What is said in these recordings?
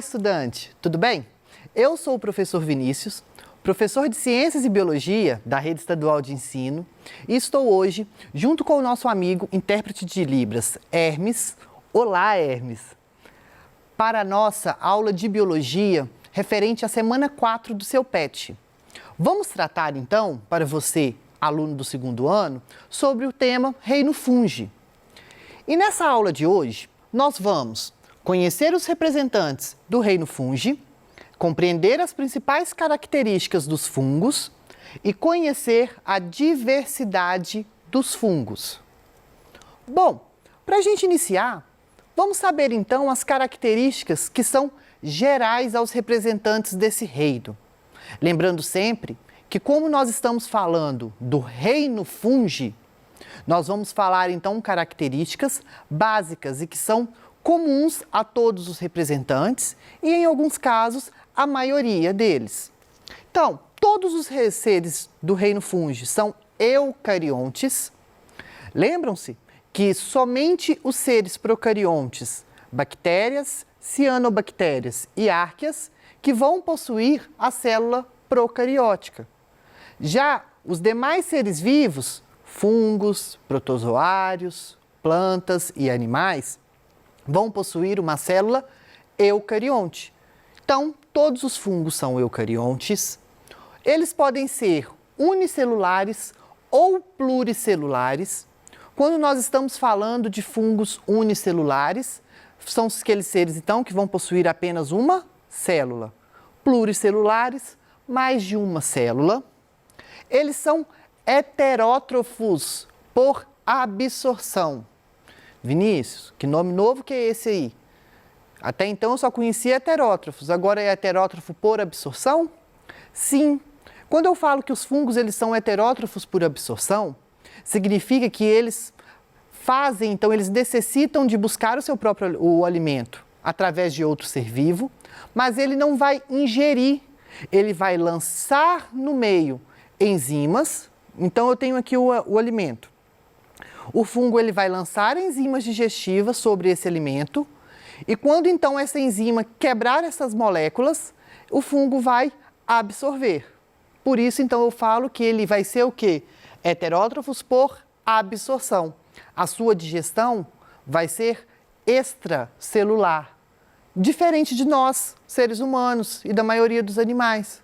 estudante, tudo bem? Eu sou o professor Vinícius, professor de Ciências e Biologia da Rede Estadual de Ensino e estou hoje junto com o nosso amigo intérprete de Libras, Hermes. Olá, Hermes! Para a nossa aula de Biologia referente à semana 4 do seu PET. Vamos tratar então, para você, aluno do segundo ano, sobre o tema Reino Fungi. E nessa aula de hoje, nós vamos conhecer os representantes do Reino Fungi, compreender as principais características dos fungos e conhecer a diversidade dos fungos. Bom, para a gente iniciar, vamos saber então as características que são gerais aos representantes desse reino. Lembrando sempre que, como nós estamos falando do Reino Fungi, nós vamos falar então características básicas e que são comuns a todos os representantes e, em alguns casos, a maioria deles. Então, todos os seres do Reino Fungi são eucariontes. Lembram-se que somente os seres procariontes, bactérias, cianobactérias e árqueas, que vão possuir a célula procariótica. Já os demais seres vivos, fungos, protozoários, plantas e animais, vão possuir uma célula eucarionte. Então, todos os fungos são eucariontes. Eles podem ser unicelulares ou pluricelulares. Quando nós estamos falando de fungos unicelulares, são aqueles seres, então, que vão possuir apenas uma célula. Pluricelulares, mais de uma célula. Eles são heterótrofos por absorção. Vinícius, que nome novo que é esse aí? Até então eu só conhecia heterótrofos, agora é heterótrofo por absorção? Sim. Quando eu falo que os fungos eles são heterótrofos por absorção, significa que eles então eles necessitam de buscar o seu próprio alimento através de outro ser vivo, mas ele não vai ingerir, ele vai lançar no meio enzimas. Então eu tenho aqui o alimento. O fungo ele vai lançar enzimas digestivas sobre esse alimento e quando então essa enzima quebrar essas moléculas, o fungo vai absorver. Por isso então eu falo que ele vai ser o quê? Heterótrofos por absorção. A sua digestão vai ser extracelular, diferente de nós, seres humanos e da maioria dos animais,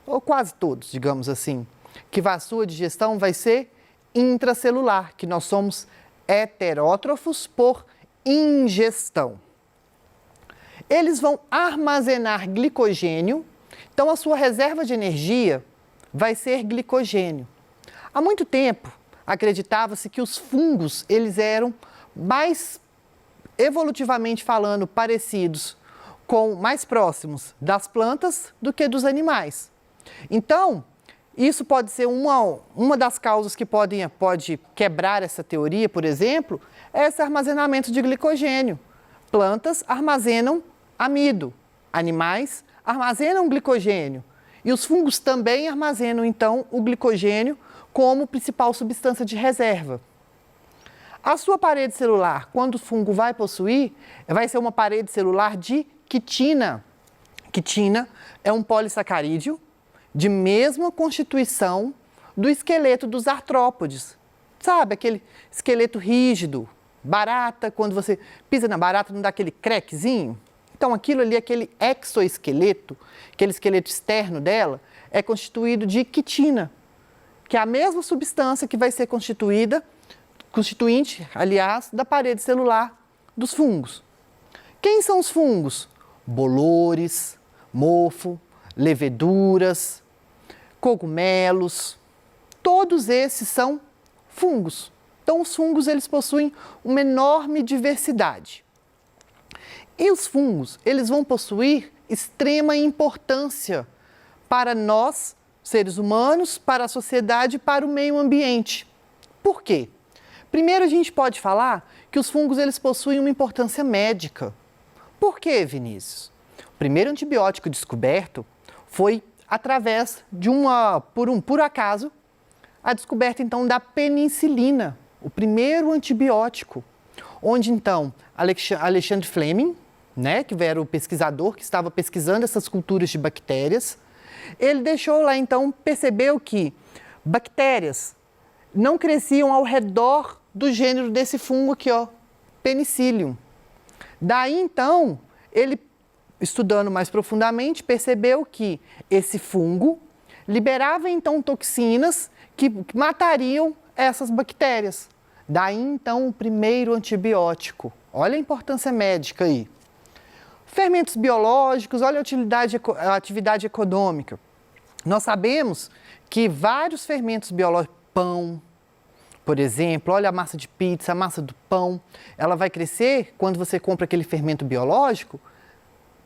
ou quase todos, digamos assim, que a sua digestão vai ser intracelular, que nós somos heterótrofos por ingestão. Eles vão armazenar glicogênio, então a sua reserva de energia vai ser glicogênio. Há muito tempo, acreditava-se que os fungos, eles eram mais, evolutivamente falando, parecidos, mais próximos das plantas do que dos animais. Então, isso pode ser uma das causas que pode quebrar essa teoria, por exemplo, é esse armazenamento de glicogênio. Plantas armazenam amido, animais armazenam glicogênio e os fungos também armazenam, então, o glicogênio como principal substância de reserva. A sua parede celular, quando o fungo vai possuir, vai ser uma parede celular de quitina. Quitina é um polissacarídeo de mesma constituição do esqueleto dos artrópodes. Sabe, aquele esqueleto rígido, barata, quando você pisa na barata não dá aquele crequezinho? Então aquilo ali, aquele exoesqueleto, aquele esqueleto externo dela, é constituído de quitina, que é a mesma substância que vai ser constituinte, aliás, da parede celular dos fungos. Quem são os fungos? Bolores, mofo, leveduras, cogumelos, todos esses são fungos. Então, os fungos eles possuem uma enorme diversidade. E os fungos, eles vão possuir extrema importância para nós, seres humanos, para a sociedade e para o meio ambiente. Por quê? Primeiro, a gente pode falar que os fungos eles possuem uma importância médica. Por quê, Vinícius? O primeiro antibiótico descoberto foi através de por acaso, a descoberta então da penicilina, o primeiro antibiótico, onde então Alexandre Fleming né, que era o pesquisador que estava pesquisando essas culturas de bactérias, ele deixou lá, então, percebeu que bactérias não cresciam ao redor do gênero desse fungo aqui, ó, Penicillium. Daí, então, ele, estudando mais profundamente, percebeu que esse fungo liberava, então, toxinas que matariam essas bactérias. Daí, então, o primeiro antibiótico. Olha a importância médica aí. Fermentos biológicos, olha a atividade econômica. Nós sabemos que vários fermentos biológicos, pão, por exemplo, olha a massa de pizza, a massa do pão, ela vai crescer quando você compra aquele fermento biológico.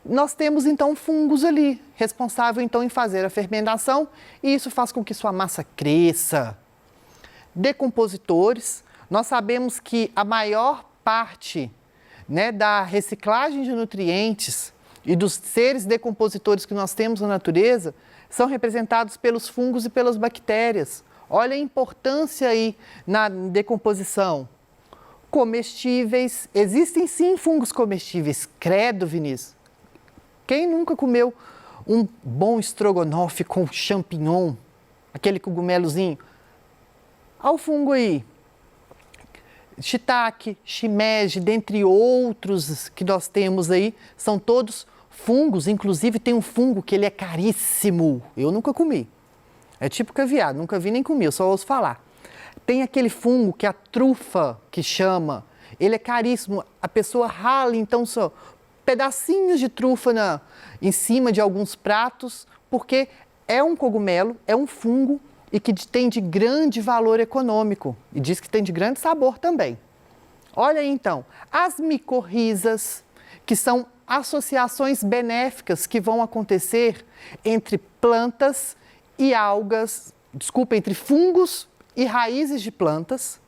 Nós temos então fungos ali, responsável então em fazer a fermentação, e isso faz com que sua massa cresça. Decompositores, nós sabemos que a maior parte, né, da reciclagem de nutrientes e dos seres decompositores que nós temos na natureza são representados pelos fungos e pelas bactérias. Olha a importância aí na decomposição. Comestíveis, existem sim fungos comestíveis, credo, Vinícius. Quem nunca comeu um bom estrogonofe com champignon, aquele cogumelozinho? Olha o fungo aí. Shiitake, shimeji, dentre outros que nós temos aí, são todos fungos. Inclusive tem um fungo que ele é caríssimo, eu nunca comi. É tipo caviar, nunca vi nem comi, eu só ouço falar. Tem aquele fungo que é a trufa, que chama, ele é caríssimo, a pessoa rala então só pedacinhos de trufa em cima de alguns pratos, porque é um cogumelo, é um fungo, e que tem de grande valor econômico, e diz que tem de grande sabor também. Olha aí então, as micorrizas, que são associações benéficas que vão acontecer entre plantas e algas, desculpa, entre fungos e raízes de plantas,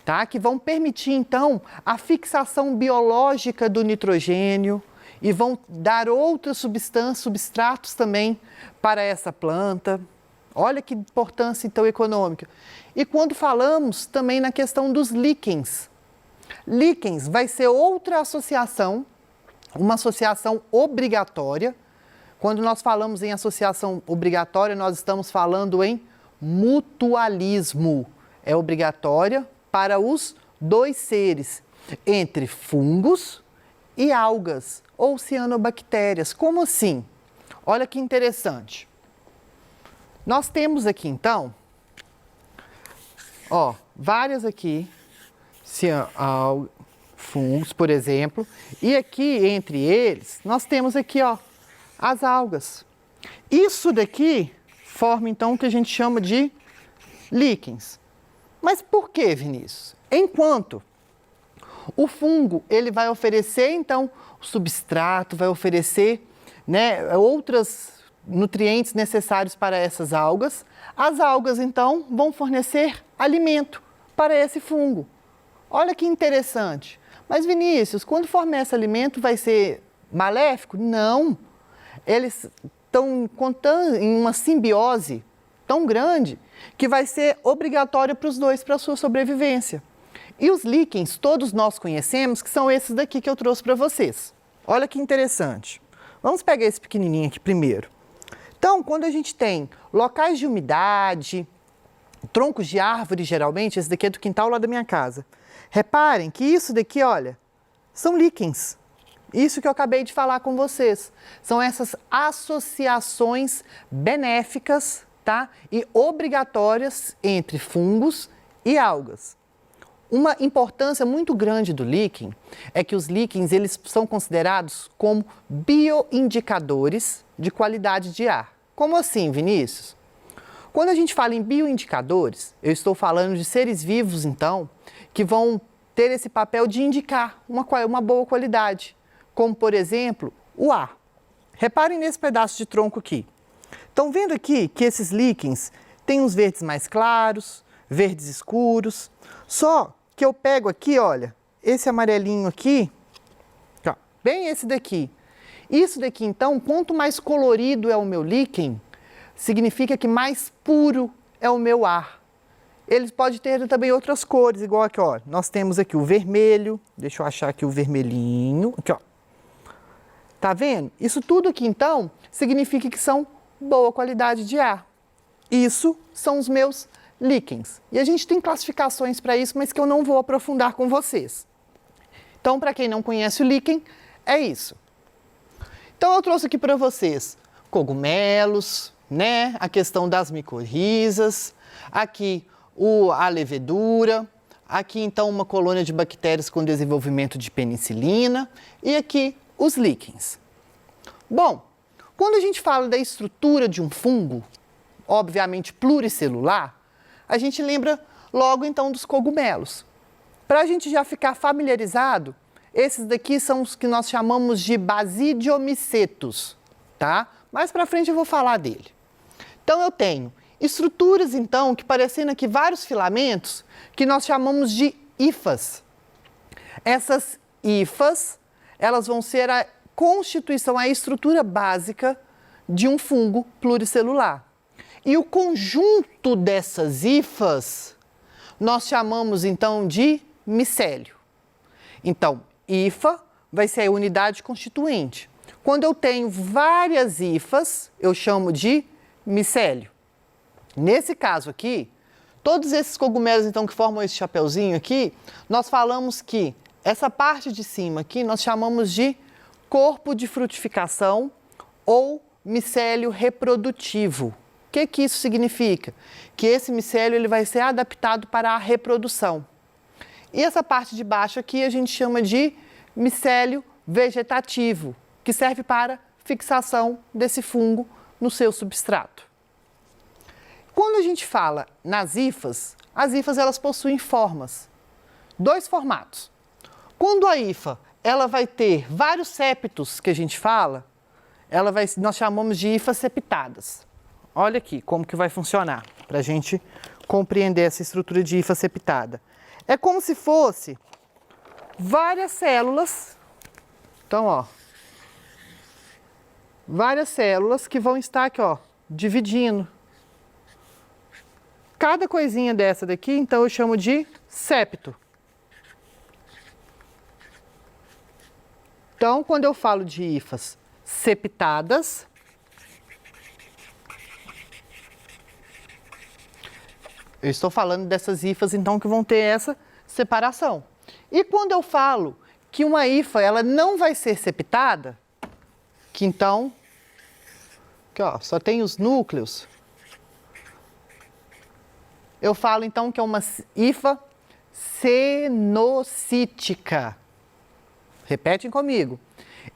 tá? Que vão permitir então a fixação biológica do nitrogênio e vão dar outras substâncias, substratos também para essa planta. Olha que importância, então, econômica. E quando falamos também na questão dos líquens. Líquens vai ser outra associação, uma associação obrigatória. Quando nós falamos em associação obrigatória, nós estamos falando em mutualismo. É obrigatória para os dois seres, entre fungos e algas, ou cianobactérias. Como assim? Olha que interessante. Nós temos aqui, então, ó, várias aqui, fungos, por exemplo, e aqui, entre eles, nós temos aqui, ó, as algas. Isso daqui forma, então, o que a gente chama de líquens. Mas por que, Vinícius? Enquanto o fungo, ele vai oferecer, então, o substrato, vai oferecer, né, outras nutrientes necessários para essas algas. As algas, então, vão fornecer alimento para esse fungo. Olha que interessante. Mas, Vinícius, quando fornece alimento, vai ser maléfico? Não. Eles estão contando em uma simbiose tão grande que vai ser obrigatória para os dois, para a sua sobrevivência. E os líquens, todos nós conhecemos, que são esses daqui que eu trouxe para vocês. Olha que interessante. Vamos pegar esse pequenininho aqui primeiro. Então, quando a gente tem locais de umidade, troncos de árvore, geralmente, esse daqui é do quintal lá da minha casa. Reparem que isso daqui, olha, são líquens. Isso que eu acabei de falar com vocês. São essas associações benéficas, tá? E obrigatórias entre fungos e algas. Uma importância muito grande do líquen é que os líquens eles são considerados como bioindicadores de qualidade de ar. Como assim, Vinícius? Quando a gente fala em bioindicadores, eu estou falando de seres vivos, então, que vão ter esse papel de indicar uma boa qualidade, como, por exemplo, o ar. Reparem nesse pedaço de tronco aqui. Estão vendo aqui que esses líquens têm uns verdes mais claros, verdes escuros, só que eu pego aqui, olha, esse amarelinho aqui, ó, bem esse daqui. Isso daqui, então, quanto mais colorido é o meu líquen, significa que mais puro é o meu ar. Ele pode ter também outras cores, igual aqui, ó. Nós temos aqui o vermelho, deixa eu achar aqui o vermelhinho, aqui, ó. Tá vendo? Isso tudo aqui, então, significa que são boa qualidade de ar. Isso são os meus líquens. E a gente tem classificações para isso, mas que eu não vou aprofundar com vocês. Então, para quem não conhece o líquen, é isso. Então, eu trouxe aqui para vocês cogumelos, né? A questão das micorrizas, aqui a levedura, aqui, então, uma colônia de bactérias com desenvolvimento de penicilina e aqui os líquens. Bom, quando a gente fala da estrutura de um fungo, obviamente pluricelular, a gente lembra logo então dos cogumelos. Para a gente já ficar familiarizado, esses daqui são os que nós chamamos de basidiomicetos, tá? Mais para frente eu vou falar dele. Então eu tenho estruturas então que parecendo aqui vários filamentos que nós chamamos de hifas. Essas hifas, elas vão ser a constituição, a estrutura básica de um fungo pluricelular. E o conjunto dessas hifas nós chamamos então de micélio. Então, hifa vai ser a unidade constituinte. Quando eu tenho várias hifas, eu chamo de micélio. Nesse caso aqui, todos esses cogumelos então que formam esse chapeuzinho aqui, nós falamos que essa parte de cima aqui nós chamamos de corpo de frutificação ou micélio reprodutivo. O que isso significa? Que esse micélio ele vai ser adaptado para a reprodução. E essa parte de baixo aqui a gente chama de micélio vegetativo, que serve para fixação desse fungo no seu substrato. Quando a gente fala nas hifas, as hifas elas possuem formas, dois formatos. Quando a hifa ela vai ter vários septos que a gente fala, nós chamamos de hifas septadas. Olha aqui como que vai funcionar para a gente compreender essa estrutura de hifa septada. É como se fosse várias células, então ó, várias células que vão estar aqui ó, dividindo. Cada coisinha dessa daqui, então eu chamo de septo. Então, quando eu falo de hifas septadas, eu estou falando dessas hifas, então, que vão ter essa separação. E quando eu falo que uma hifa, ela não vai ser septada, que então, aqui, ó, só tem os núcleos, eu falo, então, que é uma hifa cenocítica. Repetem comigo.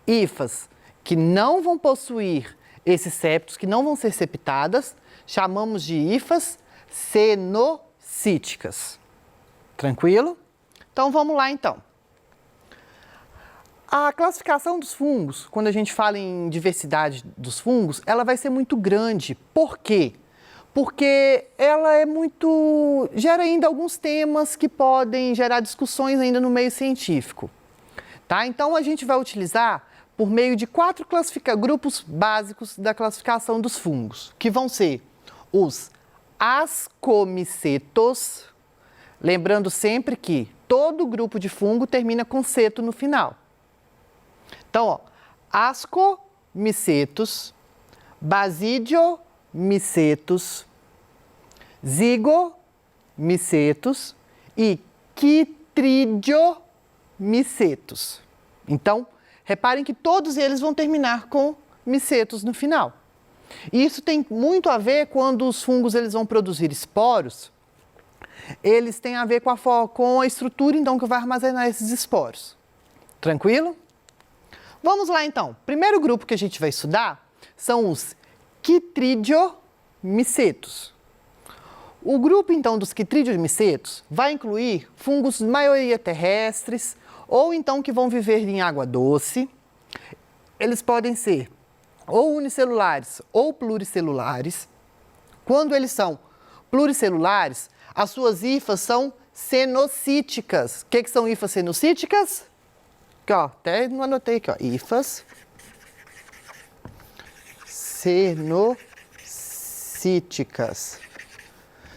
Hifas que não vão possuir esses septos, que não vão ser septadas, chamamos de hifas cenocíticas. Tranquilo? Então, vamos lá, então. A classificação dos fungos, quando a gente fala em diversidade dos fungos, ela vai ser muito grande. Por quê? Porque ela gera ainda alguns temas que podem gerar discussões ainda no meio científico. Tá? Então, a gente vai utilizar por meio de 4 grupos básicos da classificação dos fungos, que vão ser os ascomicetos, lembrando sempre que todo grupo de fungo termina com ceto no final. Então, ó, ascomicetos, basidiomicetos, zigomicetos e quitridiomicetos. Então, reparem que todos eles vão terminar com micetos no final. E isso tem muito a ver quando os fungos eles vão produzir esporos, eles têm a ver com a estrutura então que vai armazenar esses esporos. Tranquilo? Vamos lá então. Primeiro grupo que a gente vai estudar são os quitridiomicetos. O grupo então dos quitridiomicetos vai incluir fungos de maioria terrestres ou então que vão viver em água doce. Eles podem ser ou unicelulares ou pluricelulares. Quando eles são pluricelulares, as suas hifas são cenocíticas. O que são hifas cenocíticas? Aqui, ó, até não anotei aqui, ó. Hifas cenocíticas.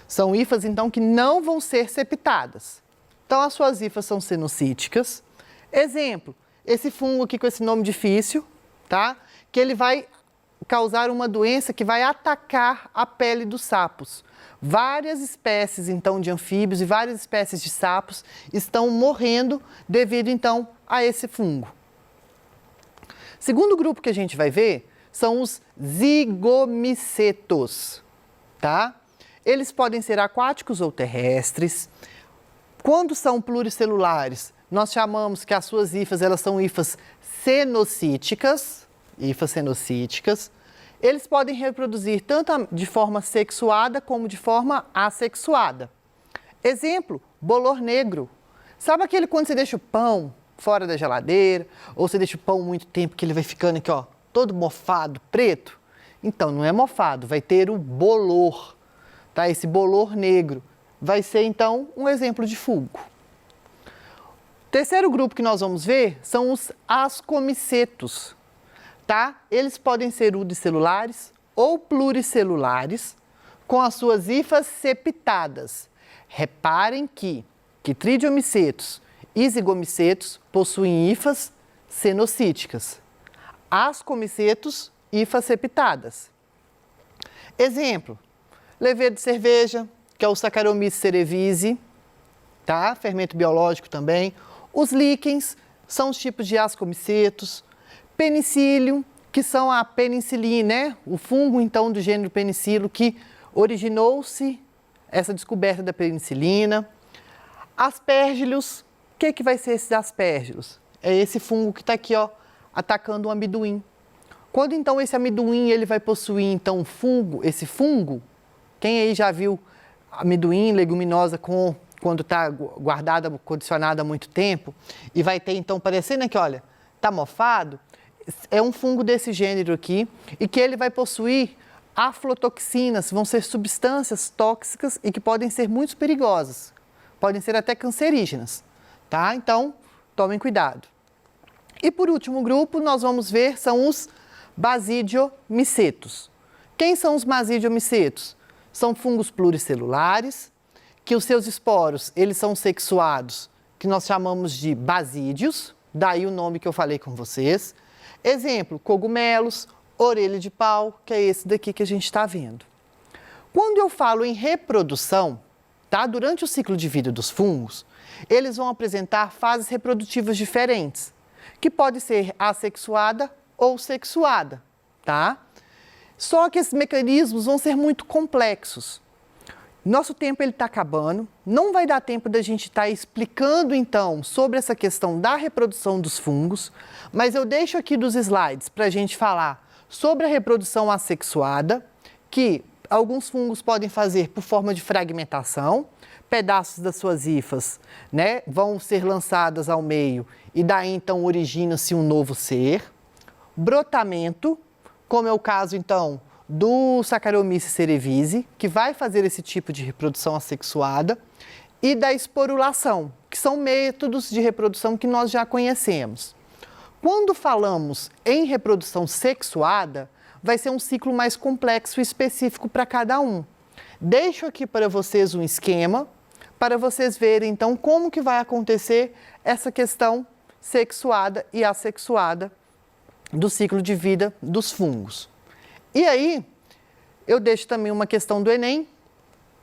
São hifas, então, que não vão ser septadas. Então, as suas hifas são cenocíticas. Exemplo, esse fungo aqui com esse nome difícil, tá? Que ele vai causar uma doença que vai atacar a pele dos sapos. Várias espécies, então, de anfíbios e várias espécies de sapos estão morrendo devido, então, a esse fungo. Segundo grupo que a gente vai ver são os zigomicetos, tá? Eles podem ser aquáticos ou terrestres. Quando são pluricelulares, nós chamamos que as suas hifas, elas são hifas cenocíticas, Eles podem reproduzir tanto de forma sexuada como de forma assexuada. Exemplo, bolor negro. Sabe aquele quando você deixa o pão fora da geladeira, ou você deixa o pão muito tempo que ele vai ficando aqui, ó, todo mofado, preto? Então, não é mofado, vai ter o bolor, tá? Esse bolor negro vai ser, então, um exemplo de fungo. Terceiro grupo que nós vamos ver são os ascomicetos, tá? Eles podem ser unicelulares ou pluricelulares, com as suas hifas septadas. Reparem que quitridiomicetos e zigomicetos possuem hifas cenocíticas. Ascomicetos, hifas septadas. Exemplo, levedo de cerveja, que é o Saccharomyces cerevisiae, tá? Fermento biológico também. Os líquens são os tipos de ascomicetos. Penicillium, que são a penicilina, né? O fungo, então, do gênero penicilo, que originou-se essa descoberta da penicilina. Aspergillus, o que vai ser esses aspergillus? É esse fungo que está aqui, ó, atacando o amendoim. Quando, então, esse amendoim ele vai possuir, então, esse fungo, quem aí já viu amendoim, leguminosa, quando está guardada, condicionada há muito tempo, e vai ter, então, parecendo aqui, olha, está mofado, é um fungo desse gênero aqui, e que ele vai possuir aflotoxinas, vão ser substâncias tóxicas e que podem ser muito perigosas, podem ser até cancerígenas, tá? Então, tomem cuidado. E por último grupo, nós vamos ver, são os basidiomicetos. Quem são os basidiomicetos? São fungos pluricelulares, que os seus esporos, eles são sexuados, que nós chamamos de basídeos, daí o nome que eu falei com vocês. Exemplo, cogumelos, orelha de pau, que é esse daqui que a gente está vendo. Quando eu falo em reprodução, tá? Durante o ciclo de vida dos fungos, eles vão apresentar fases reprodutivas diferentes, que pode ser assexuada ou sexuada, tá? Só que esses mecanismos vão ser muito complexos. Nosso tempo está acabando, não vai dar tempo da gente estar explicando, então, sobre essa questão da reprodução dos fungos, mas eu deixo aqui dos slides para a gente falar sobre a reprodução assexuada, que alguns fungos podem fazer por forma de fragmentação, pedaços das suas hifas, né, vão ser lançadas ao meio e daí, então, origina-se um novo ser. Brotamento, como é o caso, então, do Saccharomyces cerevisiae, que vai fazer esse tipo de reprodução assexuada, e da esporulação, que são métodos de reprodução que nós já conhecemos. Quando falamos em reprodução sexuada, vai ser um ciclo mais complexo e específico para cada um. Deixo aqui para vocês um esquema, para vocês verem, então, como que vai acontecer essa questão sexuada e assexuada do ciclo de vida dos fungos. E aí, eu deixo também uma questão do Enem,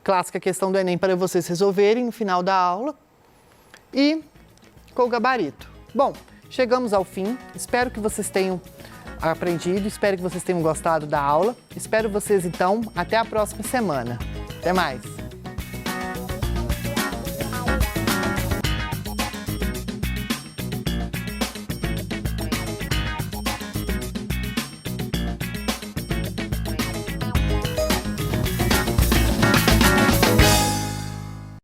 clássica questão do Enem para vocês resolverem no final da aula, e com o gabarito. Bom, chegamos ao fim, espero que vocês tenham aprendido, espero que vocês tenham gostado da aula, espero vocês então, até a próxima semana. Até mais!